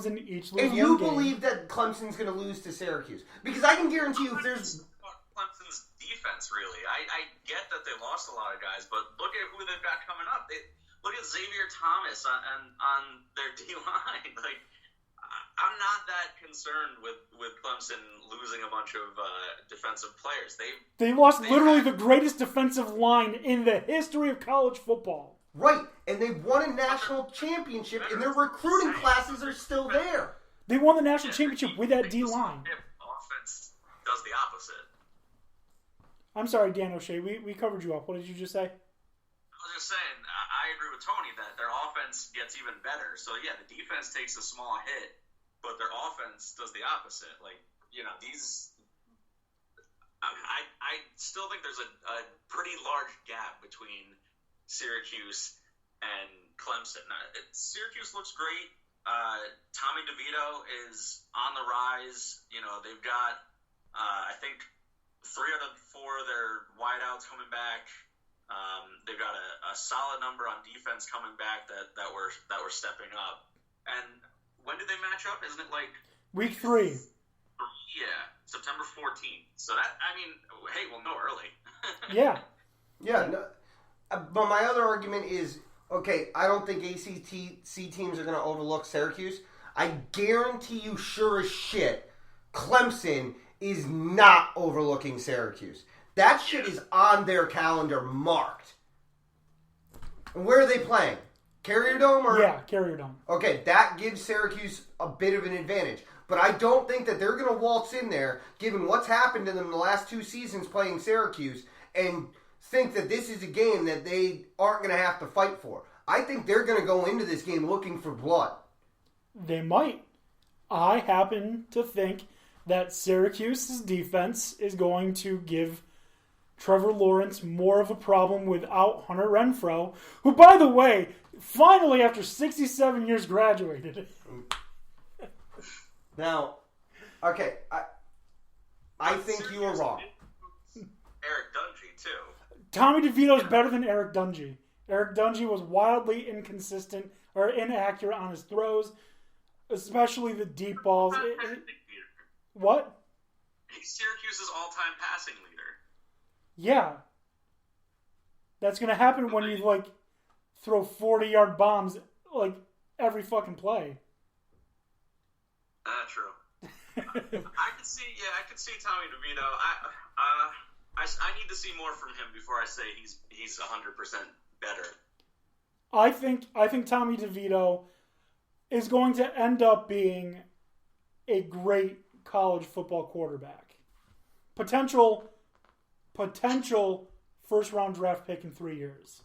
in each if you believe that Clemson's going to lose to Syracuse, because I can guarantee you if there's Clemson's defense, really. I get that they lost a lot of guys, but look at who they've got coming up. Look at Xavier Thomas on their D-line. Like, I'm not that concerned with Clemson losing a bunch of defensive players. They lost literally the greatest defensive line in the history of college football. Right, and they won a national championship, and their recruiting classes are still there. They won the national championship with that D-line. Offense does the opposite. I'm sorry, Dan O'Shea. We covered you up. What did you just say? I was just saying, I agree with Tony that their offense gets even better. So, yeah, the defense takes a small hit, but their offense does the opposite. Like, these... I still think there's a pretty large gap between Syracuse and Clemson. Syracuse looks great. Tommy DeVito is on the rise. They've got, I think, 3 out of 4 of their wideouts coming back. They've got a solid number on defense coming back that were stepping up. And when did they match up? Isn't it like week 3? Yeah, September 14th. So that, hey, we'll know early. Yeah. Yeah. No, but my other argument is, okay, I don't think ACC teams are going to overlook Syracuse. I guarantee you, sure as shit, Clemson is not overlooking Syracuse. That shit is on their calendar marked. And where are they playing? Carrier Dome? Yeah, Carrier Dome. Okay, that gives Syracuse a bit of an advantage. But I don't think that they're going to waltz in there, given what's happened to them the last 2 seasons playing Syracuse, and think that this is a game that they aren't going to have to fight for. I think they're going to go into this game looking for blood. They might. I happen to think that Syracuse's defense is going to give Trevor Lawrence more of a problem without Hunter Renfrow, who, by the way, finally after 67 years graduated. Now, okay, I think you are wrong. Eric Dungey, too. Tommy DeVito is better than Eric Dungey. Eric Dungey was wildly inconsistent or inaccurate on his throws, especially the deep balls. What? He's Syracuse's all-time passing leader. Yeah. That's going to happen when you, throw 40-yard bombs, every fucking play. True. I could see Tommy DeVito. I need to see more from him before I say he's 100% better. I think Tommy DeVito is going to end up being a great college football quarterback. Potential first round draft pick in 3 years.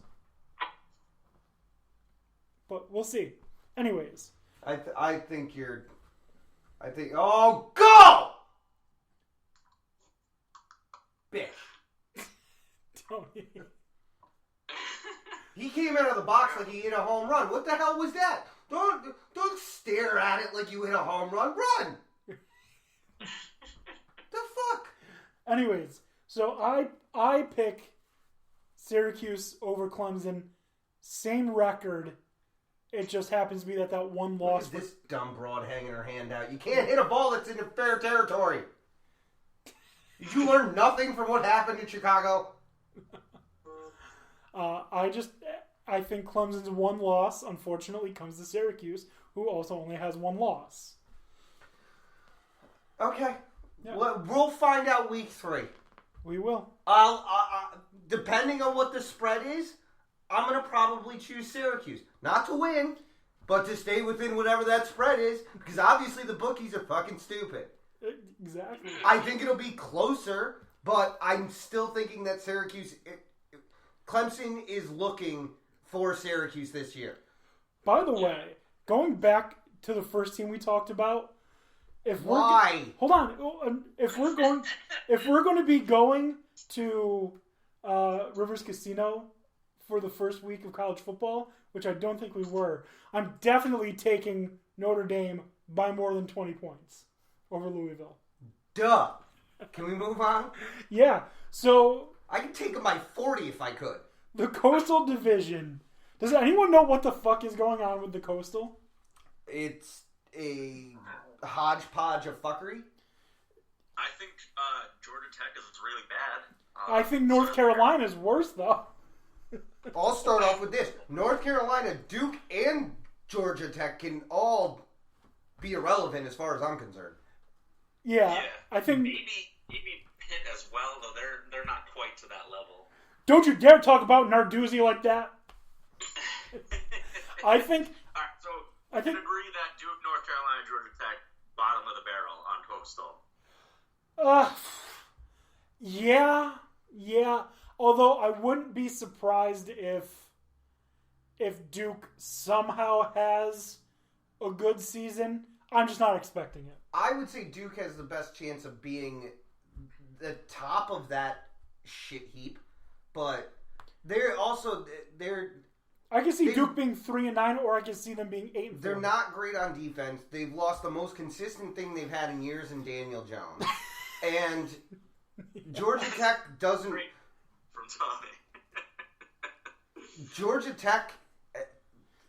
But we'll see. Anyways. I think oh, go! Bitch. Tony. He came out of the box like he hit a home run. What the hell was that? Don't stare at it like you hit a home run. Run! The fuck? Anyways, so I pick Syracuse over Clemson. Same record. It just happens to be that one loss. Look at this dumb broad hanging her hand out. You can't hit a ball that's in fair territory. Did you learn nothing from what happened in Chicago? I think Clemson's one loss, unfortunately, comes to Syracuse, who also only has one loss. Okay. Yeah. We'll find out week 3. We will. Depending on what the spread is, I'm going to probably choose Syracuse. Not to win, but to stay within whatever that spread is, because obviously the bookies are fucking stupid. Exactly. I think it'll be closer, but I'm still thinking that Clemson is looking for Syracuse this year. By the way, going back to the first team we talked about, if we're going to be going to Rivers Casino for the first week of college football, which I don't think we were, I'm definitely taking Notre Dame by more than 20 points over Louisville. Duh. Can we move on? Yeah. So I could take them by 40 if I could. The Coastal Division. Does anyone know what the fuck is going on with the Coastal? It's a hodgepodge of fuckery. I think Georgia Tech is really bad. I think North Carolina's worse, though. I'll start off with this. North Carolina, Duke, and Georgia Tech can all be irrelevant as far as I'm concerned. Yeah. I think... Maybe Pitt as well, though they're not quite to that level. Don't you dare talk about Narduzzi like that. I think... All right, so I can agree that Duke, North Carolina, Georgia Tech, bottom of the barrel on Coastal. Yeah. Although I wouldn't be surprised if Duke somehow has a good season. I'm just not expecting it. I would say Duke has the best chance of being the top of that shit heap, but I can see Duke being 3-9, or I can see them being 8-4. They're not great on defense. They've lost the most consistent thing they've had in years in Daniel Jones, and Georgia Tech doesn't. Great from Tommy. Georgia Tech.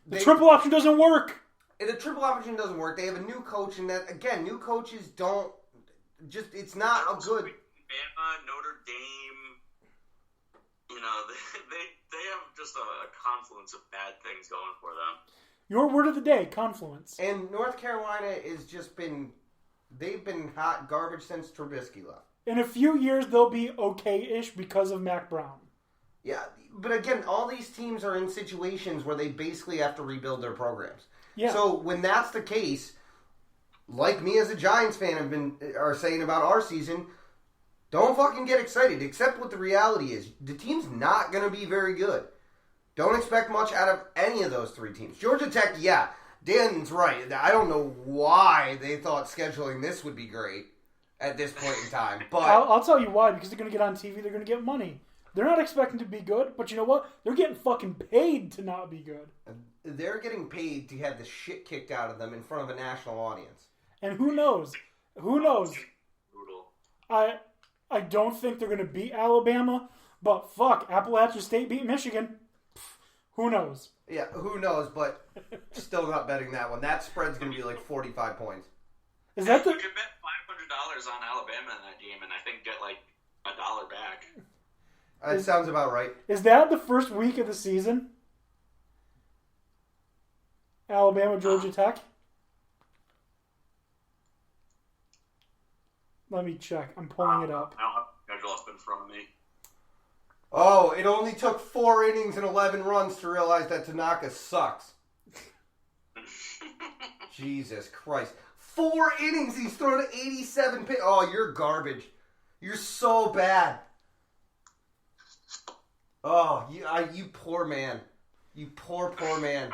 The triple option doesn't work. The triple option doesn't work. They have a new coach, and that again, new coaches don't just. It's not a good. Bama, Notre Dame. You know, they have just a confluence of bad things going for them. Your word of the day: confluence. And North Carolina has just been. They've been hot garbage since Trubisky left. In a few years, they'll be okay-ish because of Mac Brown. Yeah, but again, all these teams are in situations where they basically have to rebuild their programs. Yeah. So when that's the case, like me as a Giants fan are saying about our season, don't fucking get excited. Accept what the reality is. The team's not going to be very good. Don't expect much out of any of those three teams. Georgia Tech, yeah, Dan's right. I don't know why they thought scheduling this would be great at this point in time. But I'll tell you why. Because they're going to get on TV. They're going to get money. They're not expecting to be good, but you know what? They're getting fucking paid to not be good. They're getting paid to have the shit kicked out of them in front of a national audience. And who knows? Who knows? Brutal. I don't think they're going to beat Alabama, but fuck, Appalachian State beat Michigan. Who knows? Yeah, who knows, but still not betting that one. That spread's going to be like 45 points. Is that the... You could bet $500 on Alabama in that game and I think get like $1 back. That sounds about right. Is that the first week of the season? Alabama, Georgia Tech? Let me check. I'm pulling it up. I don't have the schedule up in front of me. Oh, it only took 4 innings and 11 runs to realize that Tanaka sucks. Jesus Christ. 4 innings, he's thrown 87 pitches. Oh, you're garbage. You're so bad. Oh, you poor man. You poor man.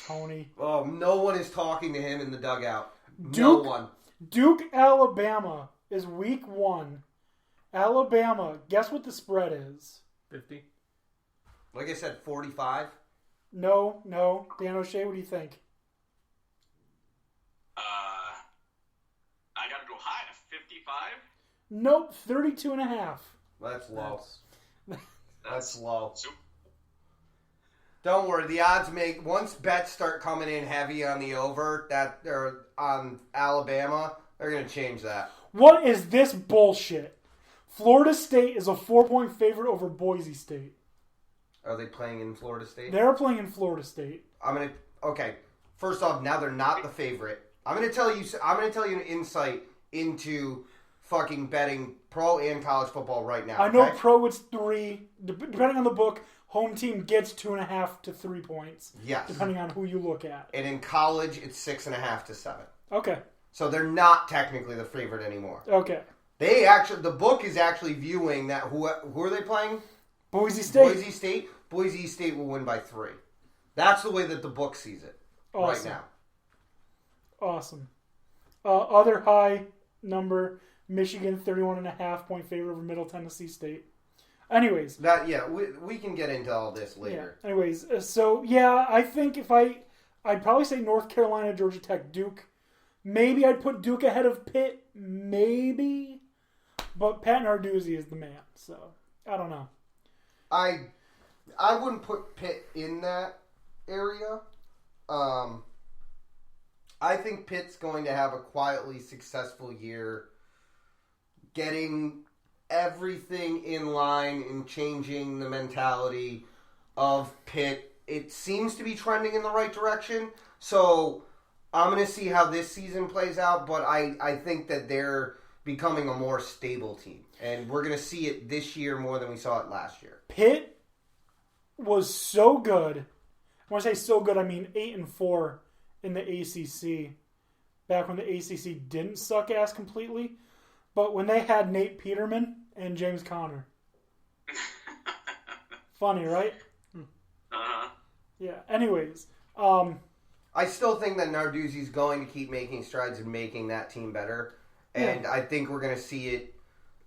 Tony. Oh, no one is talking to him in the dugout. Duke, No one. Duke, Alabama is week 1. Alabama, guess what the spread is? 50. Like I said, 45. No. Dan O'Shea, what do you think? I gotta go high to 55. Nope, 32.5. That's low. That's That's low. super. Don't worry, the odds once bets start coming in heavy on the over that or on Alabama, they're gonna change that. What is this bullshit? Florida State is a 4-point favorite over Boise State. Are they playing in Florida State? They're playing in Florida State. Okay. First off, now they're not the favorite. I'm gonna tell you an insight into fucking betting pro and college football right now. I know okay? pro it's 3. Depending on the book, home team gets 2.5 to 3 points. Yes. Depending on who you look at. And in college, it's 6.5 to 7. Okay. So they're not technically the favorite anymore. Okay. The book is actually viewing that who are they playing? Boise State. Boise State. Boise State will win by 3. That's the way that the book sees it right now. Awesome. Other high number, Michigan 31.5 point favorite over Middle Tennessee State. Anyways. We can get into all this later. Yeah. Anyways, I think I'd probably say North Carolina, Georgia Tech, Duke. Maybe I'd put Duke ahead of Pitt. Maybe. But Pat Narduzzi is the man, so I don't know. I wouldn't put Pitt in that area. I think Pitt's going to have a quietly successful year, getting everything in line and changing the mentality of Pitt. It seems to be trending in the right direction, so I'm going to see how this season plays out, but I think that they're becoming a more stable team, and we're going to see it this year more than we saw it last year. Pitt was so good. When I say so good, I mean 8-4 in the ACC. Back when the ACC didn't suck ass completely, but when they had Nate Peterman and James Conner. Funny, right? Uh-huh. Yeah. Anyways, I still think that Narduzzi's going to keep making strides in making that team better, and I think we're going to see it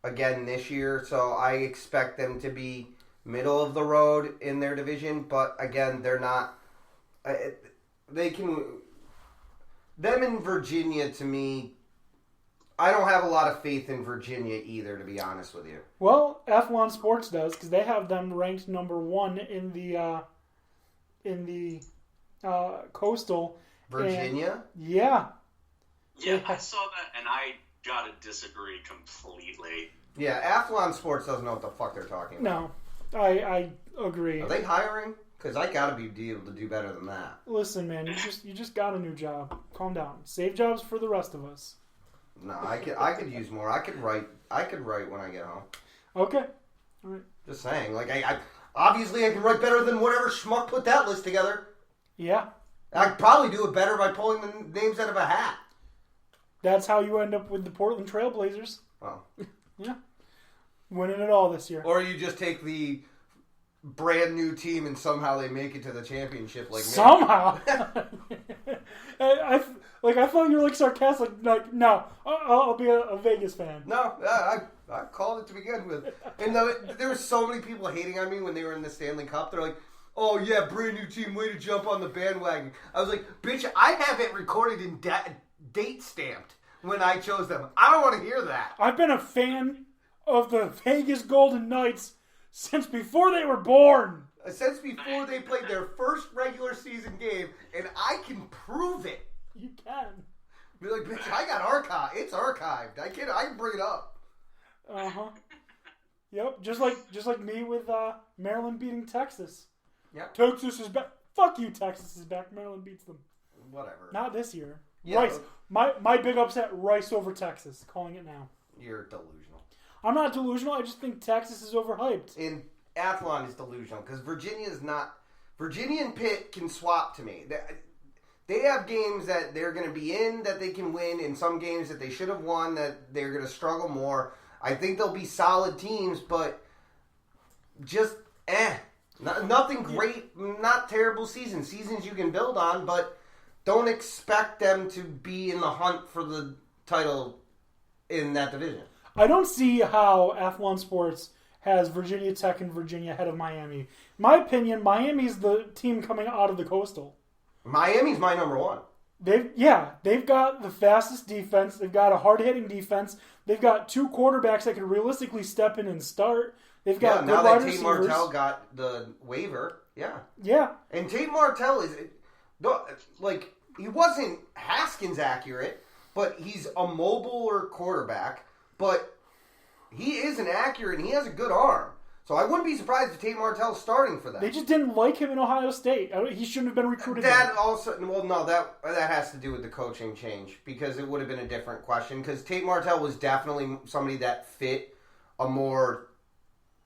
again this year. So I expect them to be middle of the road in their division, but again, they're not. They can. Them in Virginia, to me, I don't have a lot of faith in Virginia either, to be honest with you. well, F1 Sports does because they have them ranked number 1 in the Coastal. Virginia? And, yeah. Yeah, I saw that, and I gotta disagree completely. Yeah, Athlon Sports doesn't know what the fuck they're talking about. No, I agree. Are they hiring? Because I gotta be able to do better than that. Listen, man, you just got a new job. Calm down. Save jobs for the rest of us. No, I could use more. I could write when I get home. Okay. All right. Just saying. Like I obviously I can write better than whatever schmuck put that list together. Yeah. I could probably do it better by pulling the names out of a hat. That's how you end up with the Portland Trailblazers. Oh. Yeah. Winning it all this year. Or you just take the brand new team and somehow they make it to the championship like me. Somehow. I thought you were like sarcastic. Like, no, I'll be a Vegas fan. No, I called it to begin with. And there were so many people hating on me when they were in the Stanley Cup. They're like, oh yeah, brand new team, way to jump on the bandwagon. I was like, bitch, I have it recorded and date stamped when I chose them. I don't want to hear that. I've been a fan of the Vegas Golden Knights since before they were born. Since before they played their first regular season game, and I can prove it. You can. Be like, bitch, I got archived. It's archived. I can bring it up. Uh-huh. Yep, just like me with Maryland beating Texas. Yep. Texas is back. Fuck you, Texas is back. Maryland beats them. Whatever. Not this year. Yeah, Rice. My big upset, Rice over Texas. Calling it now. You're delusional. I'm not delusional. I just think Texas is overhyped. And Athlon is delusional because Virginia is not. Virginia and Pitt can swap to me. They have games that they're going to be in that they can win, and some games that they should have won that they're going to struggle more. I think they'll be solid teams, but just nothing great, not terrible seasons. Seasons you can build on, but don't expect them to be in the hunt for the title in that division. I don't see how Athlon Sports has Virginia Tech and Virginia ahead of Miami. In my opinion, Miami's the team coming out of the Coastal. Miami's my number one. They've got the fastest defense. They've got a hard-hitting defense. They've got 2 quarterbacks that can realistically step in and start. They've got good now wide that Tate receivers. Martell got the waiver. Yeah. Yeah. And Tate Martell is, like, he wasn't Haskins accurate, but he's a mobiler quarterback. But he is an accurate, and he has a good arm. So I wouldn't be surprised if Tate Martell's starting for them. They just didn't like him in Ohio State. He shouldn't have been recruited. That has to do with the coaching change because it would have been a different question. Because Tate Martell was definitely somebody that fit a more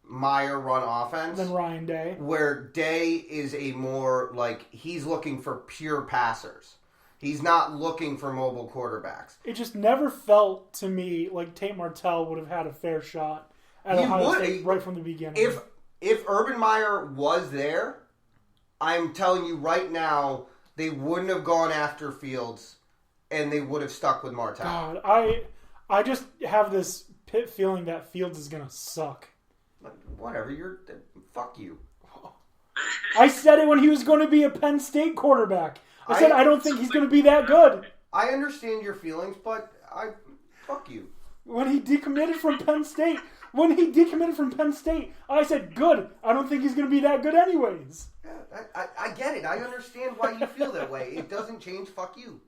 Meyer run offense than Ryan Day. Where Day is a more like he's looking for pure passers. He's not looking for mobile quarterbacks. It just never felt to me like Tate Martell would have had a fair shot at Ohio State right from the beginning. If Urban Meyer was there, I'm telling you right now, they wouldn't have gone after Fields, and they would have stuck with Martell. God, I just have this pit feeling that Fields is gonna suck. Whatever, fuck you. I said it when he was going to be a Penn State quarterback. I said I don't think he's going to be that good. I understand your feelings, but fuck you. When he decommitted from Penn State, I said, good. I don't think he's going to be that good anyways. Yeah, I get it. I understand why you feel that way. It doesn't change. Fuck you.